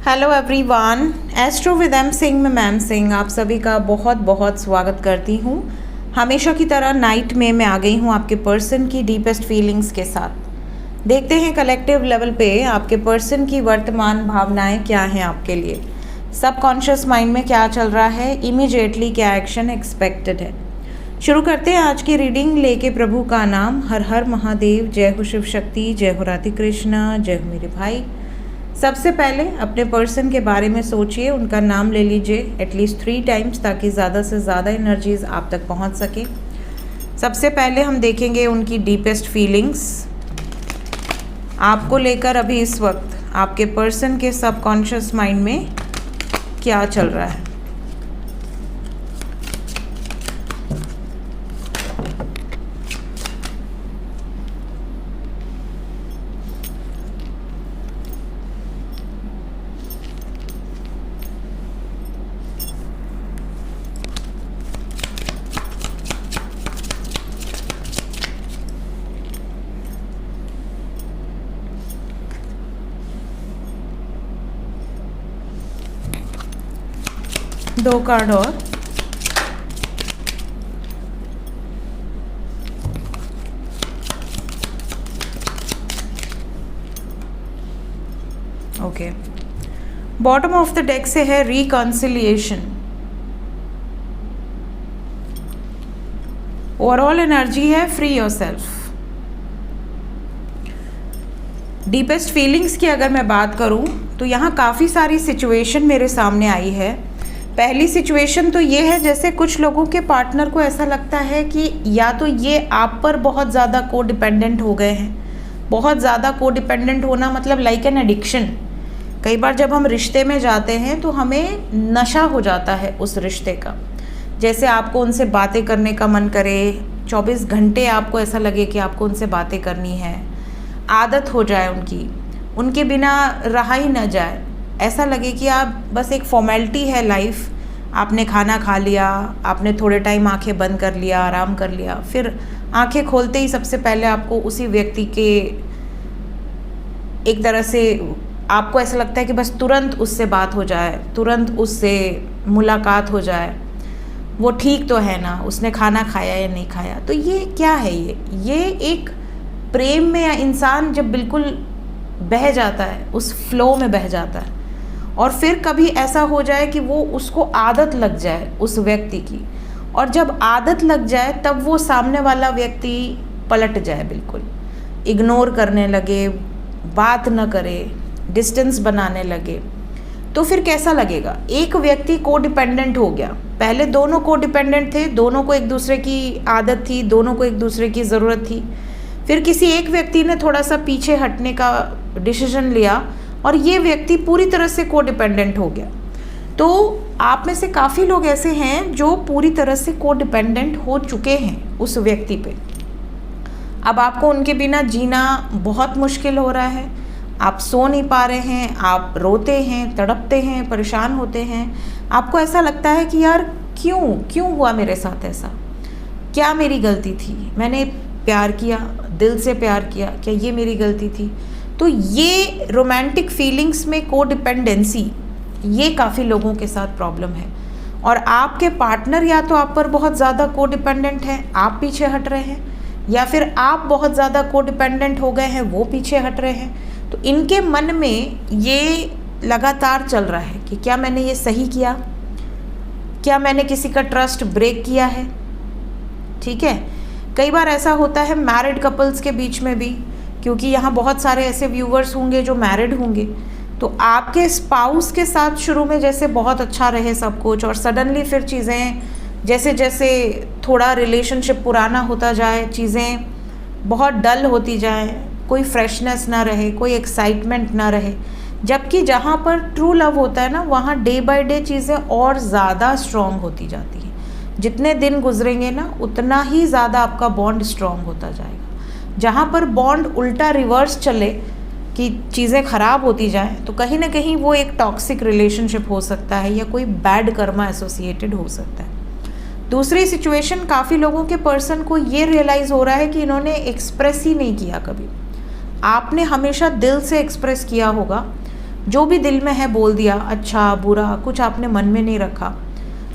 Hello everyone, astro with M Singh में ma'am Singh आप सभी का बहुत बहुत स्वागत करती हूँ। हमेशा की तरह नाइट में मैं आ गई हूँ आपके पर्सन की डीपेस्ट फीलिंग्स के साथ। देखते हैं कलेक्टिव लेवल पे आपके पर्सन की वर्तमान भावनाएं क्या हैं आपके लिए, सबकॉन्शियस माइंड में क्या चल रहा है, इमीडिएटली क्या एक्शन एक्सपेक्टेड है। शुरू करते हैं आज की रीडिंग लेके प्रभु का नाम। हर हर महादेव, जय हो शिव शक्ति, जय हो राधे कृष्णा, जय हो मेरे भाई। सबसे पहले अपने पर्सन के बारे में सोचिए, उनका नाम ले लीजिए एटलीस्ट 3 टाइम्स ताकि ज़्यादा से ज़्यादा एनर्जीज आप तक पहुंच सके। सबसे पहले हम देखेंगे उनकी डीपेस्ट फीलिंग्स आपको लेकर। अभी इस वक्त आपके पर्सन के सबकॉन्शियस माइंड में क्या चल रहा है। दो कार्ड और। Okay, bottom of the deck से है रिकॉन्सिलिएशन। ओवरऑल एनर्जी है फ्री योरसेल्फ। डीपेस्ट फीलिंग्स की अगर मैं बात करूं तो यहाँ काफ़ी सारी सिचुएशन मेरे सामने आई है। पहली सिचुएशन तो ये है, जैसे कुछ लोगों के पार्टनर को ऐसा लगता है कि या तो ये आप पर बहुत ज़्यादा को डिपेंडेंट हो गए हैं। बहुत ज़्यादा को डिपेंडेंट होना मतलब लाइक एन एडिक्शन। कई बार जब हम रिश्ते में जाते हैं तो हमें नशा हो जाता है उस रिश्ते का। जैसे आपको उनसे बातें करने का मन करे, 24 घंटे आपको ऐसा लगे कि आपको उनसे बातें करनी है, आदत हो जाए उनकी, उनके बिना रहा ही न जाए। ऐसा लगे कि आप बस एक फॉर्मेलिटी है लाइफ। आपने खाना खा लिया, आपने थोड़े टाइम आंखें बंद कर लिया, आराम कर लिया, फिर आंखें खोलते ही सबसे पहले आपको उसी व्यक्ति के एक तरह से आपको ऐसा लगता है कि बस तुरंत उससे बात हो जाए, तुरंत उससे मुलाकात हो जाए। वो ठीक तो है ना, उसने खाना खाया या नहीं खाया। तो ये क्या है? ये एक प्रेम में या इंसान जब बिल्कुल बह जाता है, उस फ्लो में बह जाता है, और फिर कभी ऐसा हो जाए कि वो उसको आदत लग जाए उस व्यक्ति की, और जब आदत लग जाए तब वो सामने वाला व्यक्ति पलट जाए, बिल्कुल इग्नोर करने लगे, बात न करे, डिस्टेंस बनाने लगे, तो फिर कैसा लगेगा? एक व्यक्ति को डिपेंडेंट हो गया। पहले दोनों को डिपेंडेंट थे, दोनों को एक दूसरे की आदत थी, दोनों को एक दूसरे की ज़रूरत थी। फिर किसी एक व्यक्ति ने थोड़ा सा पीछे हटने का डिसीजन लिया और ये व्यक्ति पूरी तरह से को डिपेंडेंट हो गया। तो आप में से काफ़ी लोग ऐसे हैं जो पूरी तरह से को डिपेंडेंट हो चुके हैं उस व्यक्ति पे। अब आपको उनके बिना जीना बहुत मुश्किल हो रहा है। आप सो नहीं पा रहे हैं, आप रोते हैं, तड़पते हैं, परेशान होते हैं। आपको ऐसा लगता है कि यार क्यों हुआ मेरे साथ ऐसा? क्या मेरी गलती थी? मैंने प्यार किया, दिल से प्यार किया, क्या ये मेरी गलती थी? तो ये रोमांटिक फीलिंग्स में को डिपेंडेंसी, ये काफ़ी लोगों के साथ प्रॉब्लम है। और आपके पार्टनर या तो आप पर बहुत ज़्यादा को डिपेंडेंट हैं, आप पीछे हट रहे हैं, या फिर आप बहुत ज़्यादा को डिपेंडेंट हो गए हैं, वो पीछे हट रहे हैं। तो इनके मन में ये लगातार चल रहा है कि क्या मैंने ये सही किया, क्या मैंने किसी का ट्रस्ट ब्रेक किया है। ठीक है, कई बार ऐसा होता है मैरिड कपल्स के बीच में भी, क्योंकि यहाँ बहुत सारे ऐसे व्यूवर्स होंगे जो मैरिड होंगे। तो आपके स्पाउस के साथ शुरू में जैसे बहुत अच्छा रहे सब कुछ, और सडनली फिर चीज़ें जैसे जैसे थोड़ा रिलेशनशिप पुराना होता जाए, चीज़ें बहुत डल होती जाएं, कोई फ्रेशनेस ना रहे, कोई एक्साइटमेंट ना रहे। जबकि जहाँ पर ट्रू लव होता है ना, वहाँ डे बाय डे चीज़ें और ज़्यादा स्ट्रॉन्ग होती जाती हैं। जितने दिन गुजरेंगे ना, उतना ही ज़्यादा आपका बॉन्ड स्ट्रॉन्ग होता जाएगा। जहाँ पर बॉन्ड उल्टा रिवर्स चले कि चीज़ें ख़राब होती जाएं, तो कहीं ना कहीं वो एक टॉक्सिक रिलेशनशिप हो सकता है या कोई बैड कर्मा एसोसिएटेड हो सकता है। दूसरी सिचुएशन, काफ़ी लोगों के पर्सन को ये रियलाइज़ हो रहा है कि इन्होंने एक्सप्रेस ही नहीं किया कभी। आपने हमेशा दिल से एक्सप्रेस किया होगा, जो भी दिल में है बोल दिया, अच्छा बुरा कुछ आपने मन में नहीं रखा,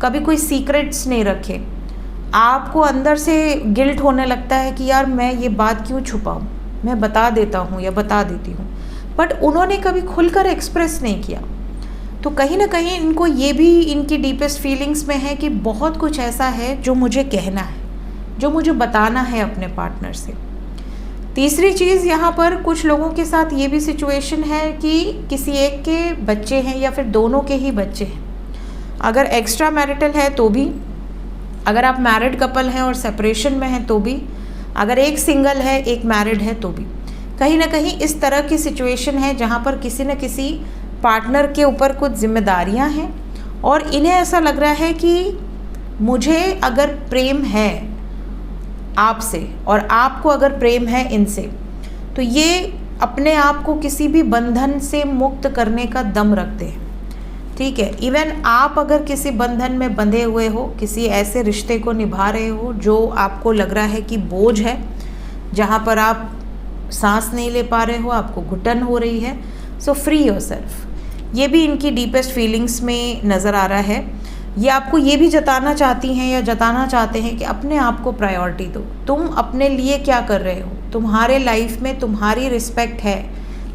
कभी कोई सीक्रेट्स नहीं रखे। आपको अंदर से गिल्ट होने लगता है कि यार मैं ये बात क्यों छुपाऊँ, मैं बता देता हूँ या बता देती हूँ, बट उन्होंने कभी खुलकर एक्सप्रेस नहीं किया। तो कहीं ना कहीं इनको ये भी इनकी डीपेस्ट फीलिंग्स में है कि बहुत कुछ ऐसा है जो मुझे कहना है, जो मुझे बताना है अपने पार्टनर से। तीसरी चीज़, यहाँ पर कुछ लोगों के साथ ये भी सिचुएशन है कि किसी एक के बच्चे हैं या फिर दोनों के ही बच्चे हैं। अगर एक्स्ट्रा मैरिटल है तो भी, अगर आप मैरिड कपल हैं और सेपरेशन में हैं तो भी, अगर एक सिंगल है एक मैरिड है तो भी, कहीं ना कहीं इस तरह की सिचुएशन है जहाँ पर किसी न किसी पार्टनर के ऊपर कुछ जिम्मेदारियाँ हैं और इन्हें ऐसा लग रहा है कि मुझे अगर प्रेम है आपसे और आपको अगर प्रेम है इनसे, तो ये अपने आप को किसी भी बंधन से मुक्त करने का दम रखते हैं। ठीक है, इवन आप अगर किसी बंधन में बंधे हुए हो, किसी ऐसे रिश्ते को निभा रहे हो जो आपको लग रहा है कि बोझ है, जहाँ पर आप सांस नहीं ले पा रहे हो, आपको घुटन हो रही है, सो फ्री योरसेल्फ। ये भी इनकी डीपेस्ट फीलिंग्स में नज़र आ रहा है। ये आपको ये भी जताना चाहती हैं या जताना चाहते हैं कि अपने आप को प्रायोरिटी दो। तुम अपने लिए क्या कर रहे हो, तुम्हारे लाइफ में तुम्हारी रिस्पेक्ट है,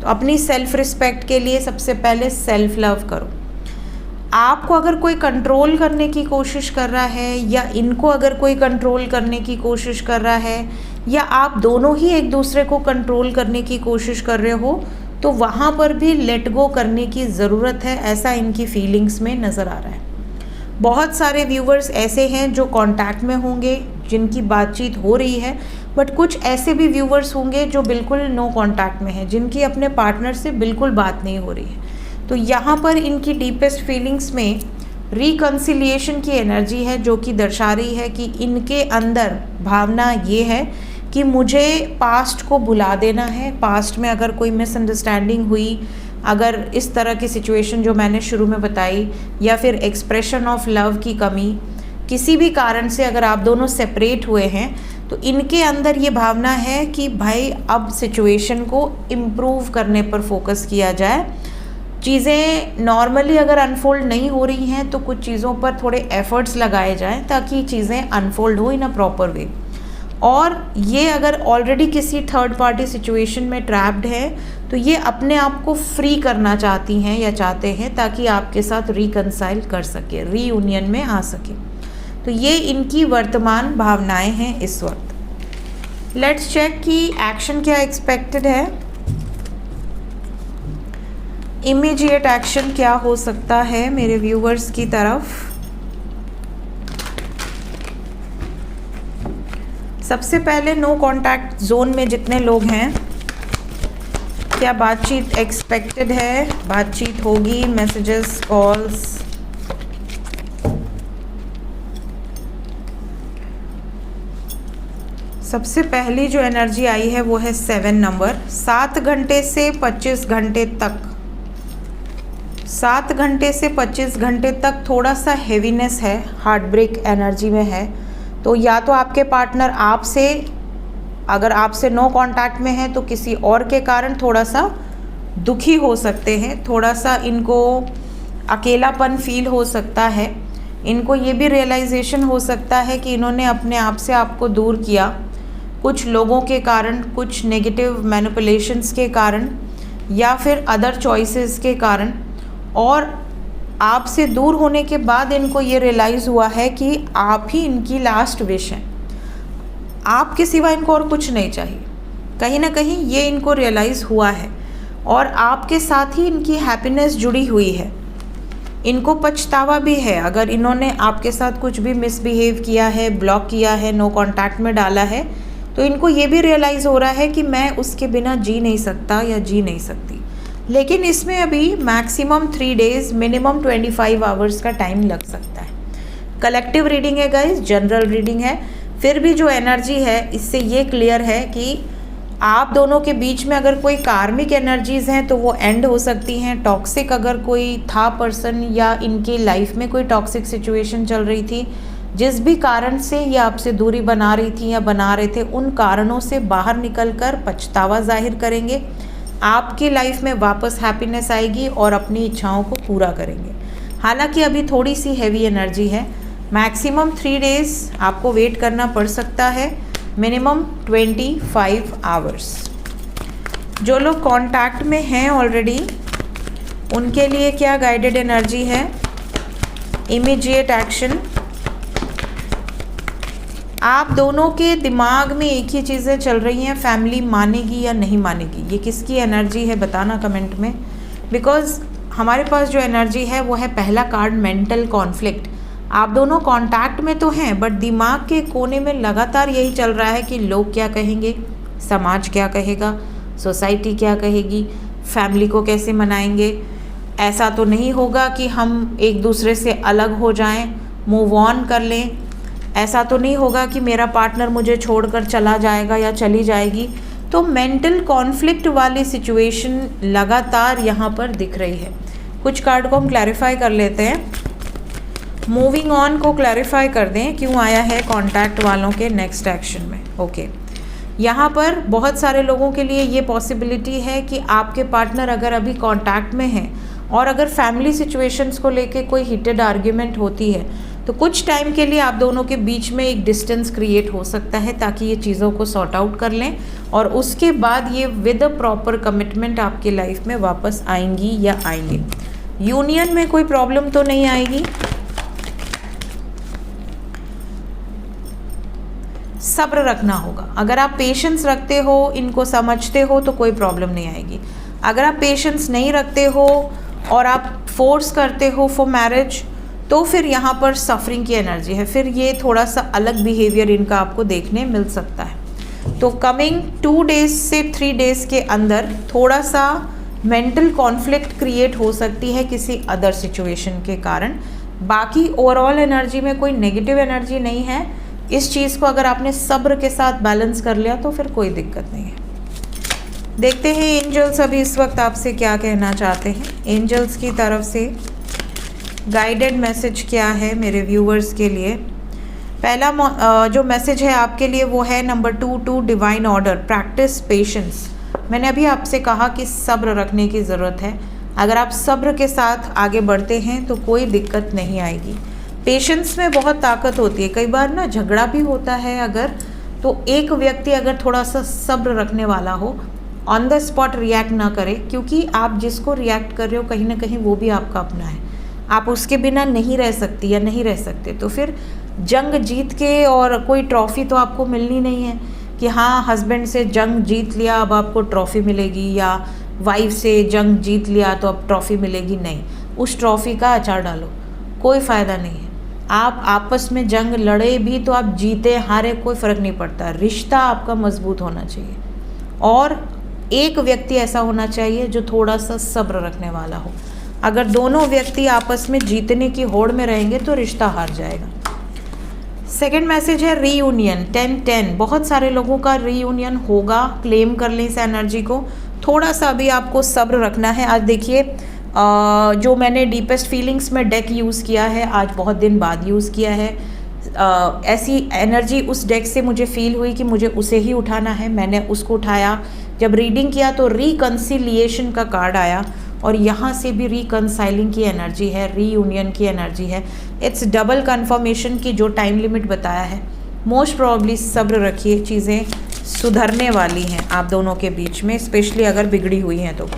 तो अपनी सेल्फ रिस्पेक्ट के लिए सबसे पहले सेल्फ लव करो। आपको अगर कोई कंट्रोल करने की कोशिश कर रहा है या इनको अगर कोई कंट्रोल करने की कोशिश कर रहा है या आप दोनों ही एक दूसरे को कंट्रोल करने की कोशिश कर रहे हो, तो वहाँ पर भी लेट गो करने की ज़रूरत है, ऐसा इनकी फीलिंग्स में नज़र आ रहा है। बहुत सारे व्यूवर्स ऐसे हैं जो कांटेक्ट में होंगे, जिनकी बातचीत हो रही है, बट कुछ ऐसे भी व्यूवर्स होंगे जो बिल्कुल नो कांटेक्ट में हैं, जिनकी अपने पार्टनर से बिल्कुल बात नहीं हो रही है। तो यहाँ पर इनकी डीपेस्ट फीलिंग्स में रिकन्सिलिएशन की एनर्जी है, जो कि दर्शा रही है कि इनके अंदर भावना ये है कि मुझे पास्ट को भुला देना है। पास्ट में अगर कोई मिसअंडरस्टैंडिंग हुई, अगर इस तरह की सिचुएशन जो मैंने शुरू में बताई, या फिर एक्सप्रेशन ऑफ लव की कमी, किसी भी कारण से अगर आप दोनों सेपरेट हुए हैं, तो इनके अंदर ये भावना है कि भाई अब सिचुएशन को इम्प्रूव करने पर फोकस किया जाए। चीज़ें नॉर्मली अगर अनफोल्ड नहीं हो रही हैं तो कुछ चीज़ों पर थोड़े एफर्ट्स लगाए जाएं ताकि चीज़ें अनफोल्ड हो इन अ प्रॉपर वे। और ये अगर ऑलरेडी किसी थर्ड पार्टी सिचुएशन में ट्रैप्ड है, तो ये अपने आप को फ्री करना चाहती हैं या चाहते हैं ताकि आपके साथ रिकंसाइल कर सके, रीयूनियन में आ सके। तो ये इनकी वर्तमान भावनाएं हैं इस वक्त। लेट्स चेक कि एक्शन क्या एक्सपेक्टेड है। इमीडिएट एक्शन क्या हो सकता है मेरे व्यूवर्स की तरफ। सबसे पहले नो कांटेक्ट जोन में जितने लोग हैं, क्या बातचीत एक्सपेक्टेड है, बातचीत होगी, मैसेजेस, कॉल्स। सबसे पहली जो एनर्जी आई है वो है 7 नंबर। 7 घंटे से 25 घंटे तक, 7 घंटे से 25 घंटे तक थोड़ा सा हेवीनेस है, हार्ट ब्रेक एनर्जी में है। तो या तो आपके पार्टनर आपसे, अगर आपसे नो कांटेक्ट में है तो किसी और के कारण थोड़ा सा दुखी हो सकते हैं, थोड़ा सा इनको अकेलापन फील हो सकता है। इनको ये भी रियलाइजेशन हो सकता है कि इन्होंने अपने आप से आपको दूर किया, कुछ लोगों के कारण, कुछ नेगेटिव मैनिपुलेशंस के कारण या फिर अदर चॉइसेस के कारण। और आपसे दूर होने के बाद इनको ये रियलाइज़ हुआ है कि आप ही इनकी लास्ट विश हैं, आपके सिवा इनको और कुछ नहीं चाहिए। कहीं ना कहीं ये इनको रियलाइज़ हुआ है और आपके साथ ही इनकी हैप्पीनेस जुड़ी हुई है। इनको पछतावा भी है, अगर इन्होंने आपके साथ कुछ भी मिसबिहेव किया है, ब्लॉक किया है, नो कांटेक्ट में डाला है, तो इनको ये भी रियलाइज़ हो रहा है कि मैं उसके बिना जी नहीं सकता या जी नहीं सकती। लेकिन इसमें अभी मैक्सिमम 3 डेज़, मिनिमम 25 आवर्स का टाइम लग सकता है। कलेक्टिव रीडिंग है गाइस, जनरल रीडिंग है, फिर भी जो एनर्जी है इससे ये क्लियर है कि आप दोनों के बीच में अगर कोई कार्मिक एनर्जीज़ हैं तो वो एंड हो सकती हैं। टॉक्सिक अगर कोई था पर्सन या इनकी लाइफ में कोई टॉक्सिक सिचुएशन चल रही थी, जिस भी कारण से ये आपसे दूरी बना रही थी या बना रहे थे, उन कारणों से बाहर निकलकर पछतावा जाहिर करेंगे, आपकी लाइफ में वापस हैप्पीनेस आएगी और अपनी इच्छाओं को पूरा करेंगे। हालांकि अभी थोड़ी सी हैवी एनर्जी है, मैक्सिमम 3 डेज़ आपको वेट करना पड़ सकता है, मिनिमम 25 आवर्स। जो लोग कांटेक्ट में हैं ऑलरेडी उनके लिए क्या गाइडेड एनर्जी है? Immediate action. आप दोनों के दिमाग में एक ही चीज़ें चल रही हैं, फैमिली मानेगी या नहीं मानेगी। ये किसकी एनर्जी है बताना कमेंट में, बिकॉज़ हमारे पास जो एनर्जी है वो है पहला कार्ड मेंटल कॉन्फ्लिक्ट। आप दोनों कांटेक्ट में तो हैं बट दिमाग के कोने में लगातार यही चल रहा है कि लोग क्या कहेंगे, समाज क्या कहेगा, सोसाइटी क्या कहेगी, फैमिली को कैसे मनाएंगे। ऐसा तो नहीं होगा कि हम एक दूसरे से अलग हो जाएं, मूव ऑन कर लें। ऐसा तो नहीं होगा कि मेरा पार्टनर मुझे छोड़कर चला जाएगा या चली जाएगी। तो मेंटल कॉन्फ्लिक्ट वाली सिचुएशन लगातार यहाँ पर दिख रही है। कुछ कार्ड को हम क्लैरिफाई कर लेते हैं। मूविंग ऑन को क्लैरिफाई कर दें क्यों आया है कांटेक्ट वालों के नेक्स्ट एक्शन में। ओके, यहाँ पर बहुत सारे लोगों के लिए ये पॉसिबिलिटी है कि आपके पार्टनर अगर अभी कांटेक्ट में हैं और अगर फैमिली सिचुएशंस को लेके कोई हीटेड आर्ग्यूमेंट होती है तो कुछ टाइम के लिए आप दोनों के बीच में एक डिस्टेंस क्रिएट हो सकता है ताकि ये चीज़ों को सॉर्ट आउट कर लें और उसके बाद ये विद अ प्रॉपर कमिटमेंट आपकी लाइफ में वापस आएंगी या आएंगे। यूनियन में कोई प्रॉब्लम तो नहीं आएगी। सब्र रखना होगा। अगर आप पेशेंस रखते हो, इनको समझते हो तो कोई प्रॉब्लम नहीं आएगी। अगर आप पेशेंस नहीं रखते हो और आप फोर्स करते हो फॉर मैरिज तो फिर यहाँ पर सफरिंग की एनर्जी है, फिर ये थोड़ा सा अलग बिहेवियर इनका आपको देखने मिल सकता है। तो कमिंग 2 डेज से 3 डेज के अंदर थोड़ा सा मेंटल कॉन्फ्लिक्ट क्रिएट हो सकती है किसी अदर सिचुएशन के कारण। बाकी ओवरऑल एनर्जी में कोई नेगेटिव एनर्जी नहीं है। इस चीज़ को अगर आपने सब्र के साथ बैलेंस कर लिया तो फिर कोई दिक्कत नहीं है। देखते हैं एंजल्स अभी इस वक्त आपसे क्या कहना चाहते हैं। एंजल्स की तरफ से गाइडेड मैसेज क्या है मेरे व्यूवर्स के लिए। पहला जो मैसेज है आपके लिए वो है number 2 divine order, practice patience. मैंने अभी आपसे कहा कि सब्र रखने की ज़रूरत है। अगर आप सब्र के साथ आगे बढ़ते हैं तो कोई दिक्कत नहीं आएगी। पेशेंस में बहुत ताकत होती है। कई बार ना झगड़ा भी होता है अगर, तो एक व्यक्ति अगर थोड़ा सा सब्र रखने वाला हो, ऑन द स्पॉट रिएक्ट ना करे, क्योंकि आप जिसको रिएक्ट कर रहे हो कहीं ना कहीं वो भी आपका अपना है। आप उसके बिना नहीं रह सकती या नहीं रह सकते। तो फिर जंग जीत के और कोई ट्रॉफ़ी तो आपको मिलनी नहीं है कि हाँ हस्बैंड से जंग जीत लिया अब आपको ट्रॉफ़ी मिलेगी, या वाइफ से जंग जीत लिया तो अब ट्रॉफ़ी मिलेगी। नहीं, उस ट्रॉफ़ी का अचार डालो, कोई फ़ायदा नहीं है। आप आपस में जंग लड़े भी तो आप जीते हारे कोई फ़र्क नहीं पड़ता। रिश्ता आपका मजबूत होना चाहिए और एक व्यक्ति ऐसा होना चाहिए जो थोड़ा सा सब्र रखने वाला हो। अगर दोनों व्यक्ति आपस में जीतने की होड़ में रहेंगे तो रिश्ता हार जाएगा। सेकंड मैसेज है रीयूनियन 10-10। बहुत सारे लोगों का रीयूनियन होगा, क्लेम कर लें इस एनर्जी को। थोड़ा सा अभी आपको सब्र रखना है। आज देखिए जो मैंने डीपेस्ट फीलिंग्स में डेक यूज़ किया है, आज बहुत दिन बाद यूज़ किया है। ऐसी एनर्जी उस डेक से मुझे फील हुई कि मुझे उसे ही उठाना है। मैंने उसको उठाया। जब रीडिंग किया तो रिकन्सिलिएशन का कार्ड आया और यहाँ से भी रिकनसाइलिंग की एनर्जी है, रीयूनियन की एनर्जी है। इट्स डबल कन्फर्मेशन की जो टाइम लिमिट बताया है। मोस्ट प्रोबेबली सब्र रखिए, चीज़ें सुधरने वाली हैं आप दोनों के बीच में, स्पेशली अगर बिगड़ी हुई हैं तो।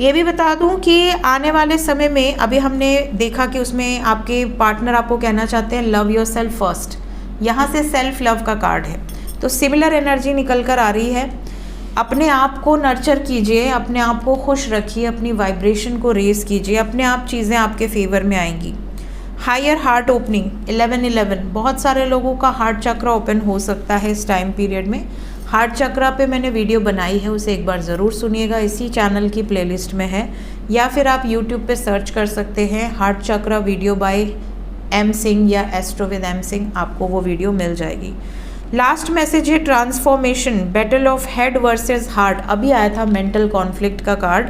ये भी बता दूं कि आने वाले समय में अभी हमने देखा कि उसमें आपके पार्टनर आपको कहना चाहते हैं लव योर सेल्फ फर्स्ट। यहाँ से सेल्फ लव का कार्ड है, तो सिमिलर एनर्जी निकल कर आ रही है। अपने आप को नर्चर कीजिए, अपने आप को खुश रखिए, अपनी वाइब्रेशन को रेज कीजिए, अपने आप चीज़ें आपके फेवर में आएंगी। Higher heart opening 11-11। बहुत सारे लोगों का हार्ट चक्र ओपन हो सकता है इस टाइम पीरियड में। हार्ट चक्रा पे मैंने वीडियो बनाई है, उसे एक बार ज़रूर सुनिएगा, इसी चैनल की प्लेलिस्ट में है, या फिर आप यूट्यूब पे सर्च कर सकते हैं हार्ट चक्रा वीडियो बाय एम सिंह या एस्ट्रो विद एम सिंह, आपको वो वीडियो मिल जाएगी। लास्ट मैसेज है transformation, battle of head versus heart. अभी आया था मेंटल कॉन्फ्लिक्ट का card,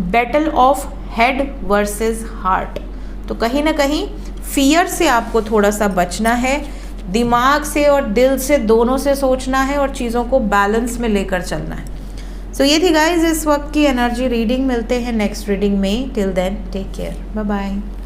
battle of head versus heart. तो कहीं ना कहीं फियर से आपको थोड़ा सा बचना है, दिमाग से और दिल से दोनों से सोचना है और चीज़ों को बैलेंस में लेकर चलना है। सो ये थी गाइज इस वक्त की एनर्जी रीडिंग। मिलते हैं नेक्स्ट रीडिंग में। Till then take care, bye bye.